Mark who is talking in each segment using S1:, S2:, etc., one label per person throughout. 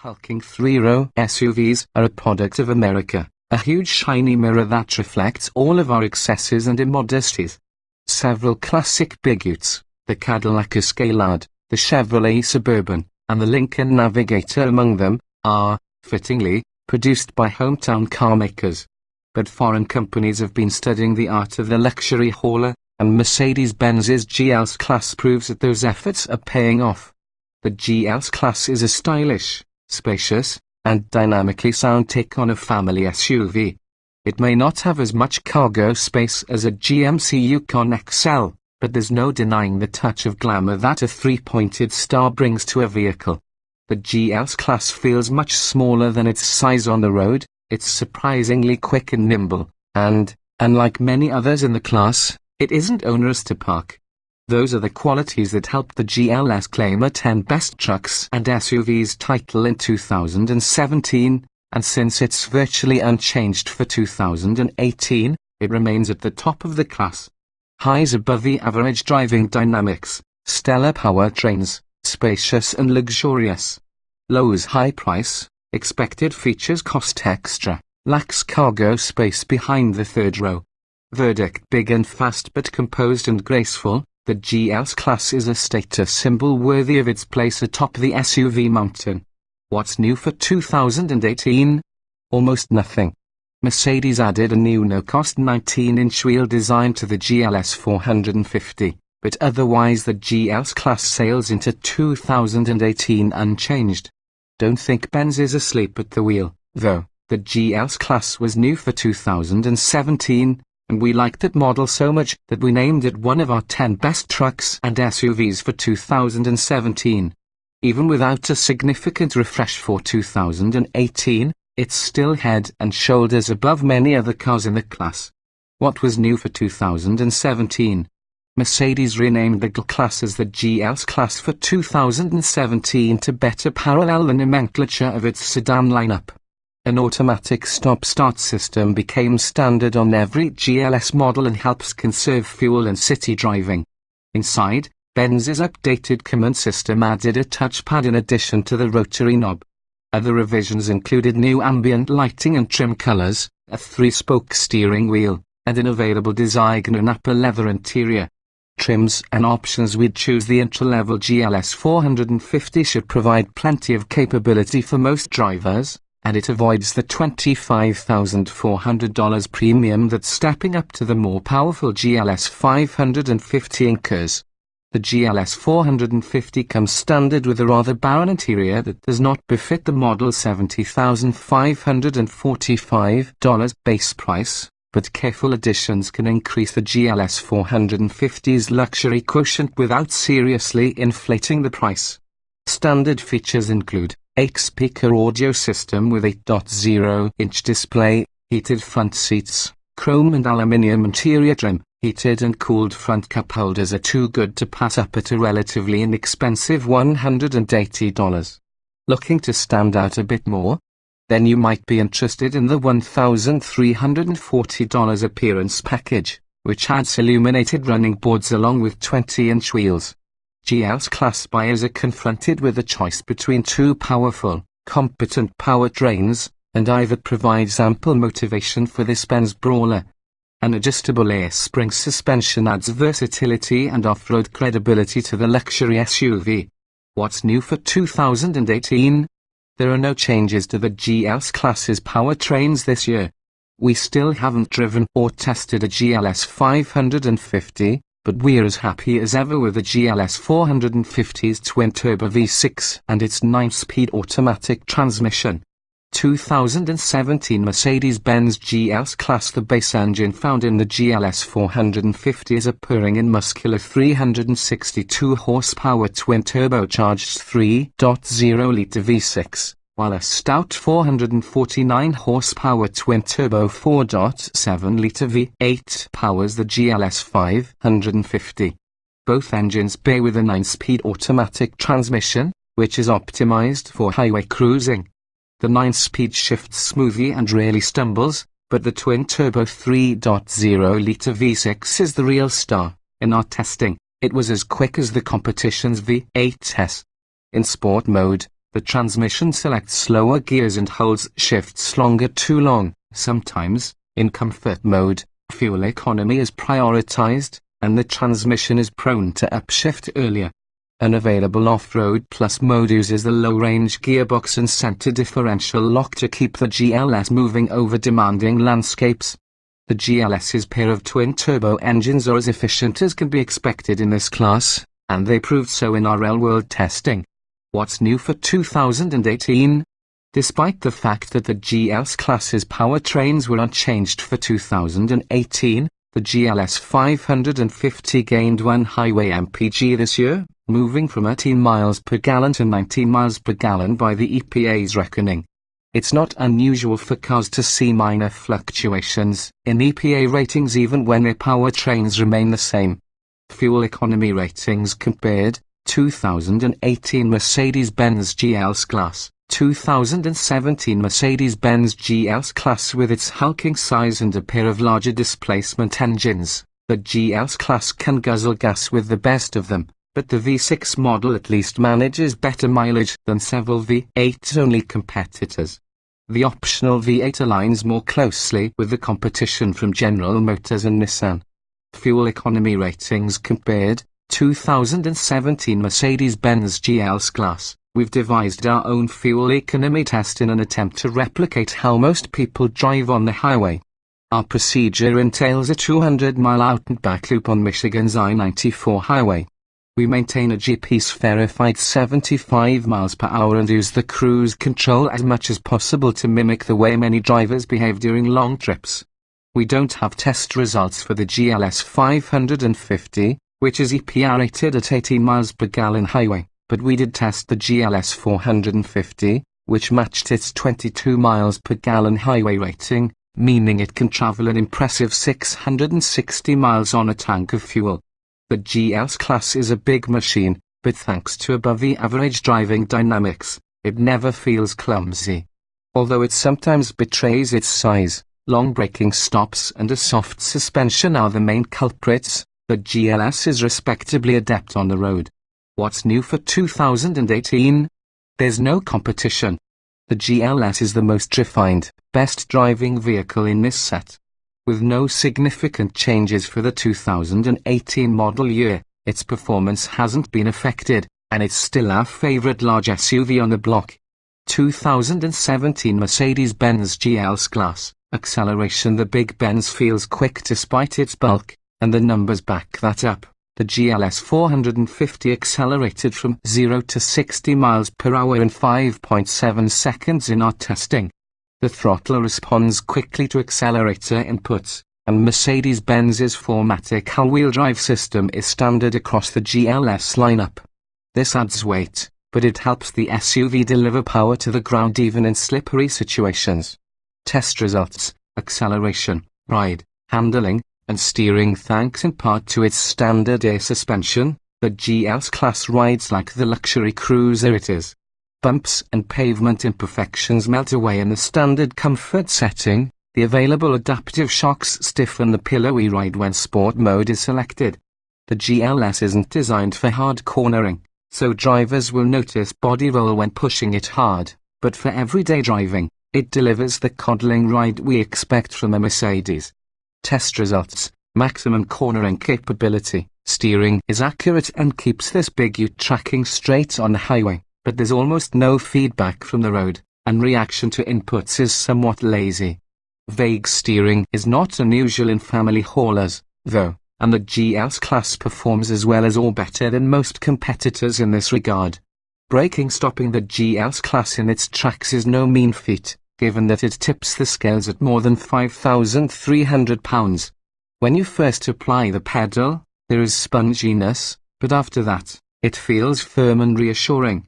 S1: Hulking three-row SUVs are a product of America, a huge shiny mirror that reflects all of our excesses and immodesties. Several classic big utes, the Cadillac Escalade, the Chevrolet Suburban, and the Lincoln Navigator among them, are, fittingly, produced by hometown carmakers. But foreign companies have been studying the art of the luxury hauler, and Mercedes-Benz's GLS-Class proves that those efforts are paying off. The GLS-Class is a stylish, spacious, and dynamically sound take on a family SUV. It may not have as much cargo space as a GMC Yukon XL, but there's no denying the touch of glamour that a three-pointed star brings to a vehicle. The GLS-Class feels much smaller than its size on the road. It's surprisingly quick and nimble, and, unlike many others in the class, it isn't onerous to park. Those are the qualities that helped the GLS claim a 10 Best Trucks and SUVs title in 2017, and since it's virtually unchanged for 2018, it remains at the top of the class. Highs above the average driving dynamics, stellar powertrains, spacious and luxurious. Lows high price, expected features cost extra, lacks cargo space behind the third row. Verdict: big and fast but composed and graceful. The GLS-Class is a status symbol worthy of its place atop the SUV mountain. What's new for 2018? Almost nothing. Mercedes added a new no-cost 19-inch wheel design to the GLS 450, but otherwise the GLS-Class sails into 2018 unchanged. Don't think Benz is asleep at the wheel, though. The GLS-Class was new for 2017. And we liked that model so much that we named it one of our 10 best trucks and SUVs for 2017. Even without a significant refresh for 2018, it's still head and shoulders above many other cars in the class. What was new for 2017? Mercedes renamed the GLE-Class as the GLS-Class for 2017 to better parallel the nomenclature of its sedan lineup. An automatic stop-start system became standard on every GLS model and helps conserve fuel in city driving. Inside, Benz's updated command system added a touchpad in addition to the rotary knob. Other revisions included new ambient lighting and trim colors, a 3-spoke steering wheel, and an available design and upper leather interior. Trims and options: we'd choose the entry-level GLS 450 should provide plenty of capability for most drivers, and it avoids the $25,400 premium that stepping up to the more powerful GLS 550 incurs. The GLS 450 comes standard with a rather barren interior that does not befit the model's $70,545 base price, but careful additions can increase the GLS 450's luxury quotient without seriously inflating the price. Standard features include 8-speaker audio system with 8.0-inch display, heated front seats, chrome and aluminium interior trim. Heated and cooled front cup holders are too good to pass up at a relatively inexpensive $180. Looking to stand out a bit more? Then you might be interested in the $1,340 appearance package, which adds illuminated running boards along with 20-inch wheels. GLS-Class buyers are confronted with a choice between two powerful, competent powertrains, and either provides ample motivation for this Benz brawler. An adjustable air-spring suspension adds versatility and off-road credibility to the luxury SUV. What's new for 2018? There are no changes to the GLS-Class's powertrains this year. We still haven't driven or tested a GLS 550, but we're as happy as ever with the GLS 450's twin-turbo V6 and its 9-speed automatic transmission. 2017 Mercedes-Benz GLS-Class. The base engine found in the GLS 450 is a purring and muscular 362 horsepower twin-turbocharged 3.0-litre V6, while a stout 449 horsepower twin-turbo 4.7-litre V8 powers the GLS 550. Both engines bear with a 9-speed automatic transmission, which is optimized for highway cruising. The 9-speed shifts smoothly and rarely stumbles, but the twin-turbo 3.0-litre V6 is the real star. In our testing, it was as quick as the competition's V8s. In sport mode, The transmission selects slower gears and holds shifts longer too long. Sometimes, in comfort mode, fuel economy is prioritized, and the transmission is prone to upshift earlier. An available off-road plus mode uses the low-range gearbox and center differential lock to keep the GLS moving over demanding landscapes. The GLS's pair of twin-turbo engines are as efficient as can be expected in this class, and they proved so in our real-world testing. What's new for 2018? Despite the fact that the GLS-Class's powertrains were unchanged for 2018, the GLS 550 gained 1 highway mpg this year, moving from 18 miles per gallon to 19 miles per gallon by the EPA's reckoning. It's not unusual for cars to see minor fluctuations in EPA ratings even when their powertrains remain the same. Fuel economy ratings compared: 2018 Mercedes-Benz GLS-Class, 2017 Mercedes-Benz GLS-Class. With its hulking size and a pair of larger displacement engines, the GLS-Class can guzzle gas with the best of them, but the V6 model at least manages better mileage than several V8-only competitors. The optional V8 aligns more closely with the competition from General Motors and Nissan. Fuel economy ratings compared: 2017 Mercedes-Benz GLS-Class. We've devised our own fuel economy test in an attempt to replicate how most people drive on the highway. Our procedure entails a 200-mile out and back loop on Michigan's I-94 highway. We maintain a GPS-verified 75 miles per hour and use the cruise control as much as possible to mimic the way many drivers behave during long trips. We don't have test results for the GLS 550, which is EPA rated at 18 miles per gallon highway, but we did test the GLS 450, which matched its 22 miles per gallon highway rating, meaning it can travel an impressive 660 miles on a tank of fuel. The GLS-Class is a big machine, but thanks to above-the-average driving dynamics, it never feels clumsy. Although it sometimes betrays its size, long braking stops and a soft suspension are the main culprits. The GLS is respectably adept on the road. What's new for 2018? There's no competition. The GLS is the most refined, best driving vehicle in this set. With no significant changes for the 2018 model year, its performance hasn't been affected, and it's still our favorite large SUV on the block. 2017 Mercedes-Benz GLS-Class. Acceleration: the Big Benz feels quick despite its bulk, and the numbers back that up. The GLS 450 accelerated from 0 to 60 miles per hour in 5.7 seconds in our testing. The throttle responds quickly to accelerator inputs, and Mercedes-Benz's 4MATIC all-wheel drive system is standard across the GLS lineup. This adds weight, but it helps the SUV deliver power to the ground even in slippery situations. Test results: acceleration, ride, handling, and steering. Thanks in part to its standard air suspension, the GLS-Class rides like the luxury cruiser it is. Bumps and pavement imperfections melt away in the standard comfort setting. The available adaptive shocks stiffen the pillowy ride when sport mode is selected. The GLS isn't designed for hard cornering, so drivers will notice body roll when pushing it hard, but for everyday driving, it delivers the coddling ride we expect from a Mercedes. Test results: maximum cornering capability. Steering is accurate and keeps this big ute tracking straight on the highway, but there's almost no feedback from the road, and reaction to inputs is somewhat lazy. Vague steering is not unusual in family haulers, though, and the GLS-Class performs as well as or better than most competitors in this regard. Braking: stopping the GLS-Class in its tracks is no mean feat, given that it tips the scales at more than 5,300 pounds. When you first apply the pedal, there is sponginess, but after that, it feels firm and reassuring.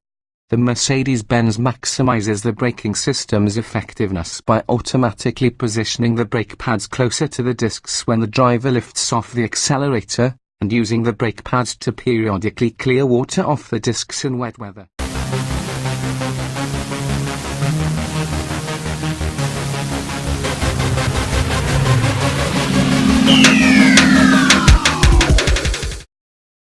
S1: The Mercedes-Benz maximizes the braking system's effectiveness by automatically positioning the brake pads closer to the discs when the driver lifts off the accelerator, and using the brake pads to periodically clear water off the discs in wet weather.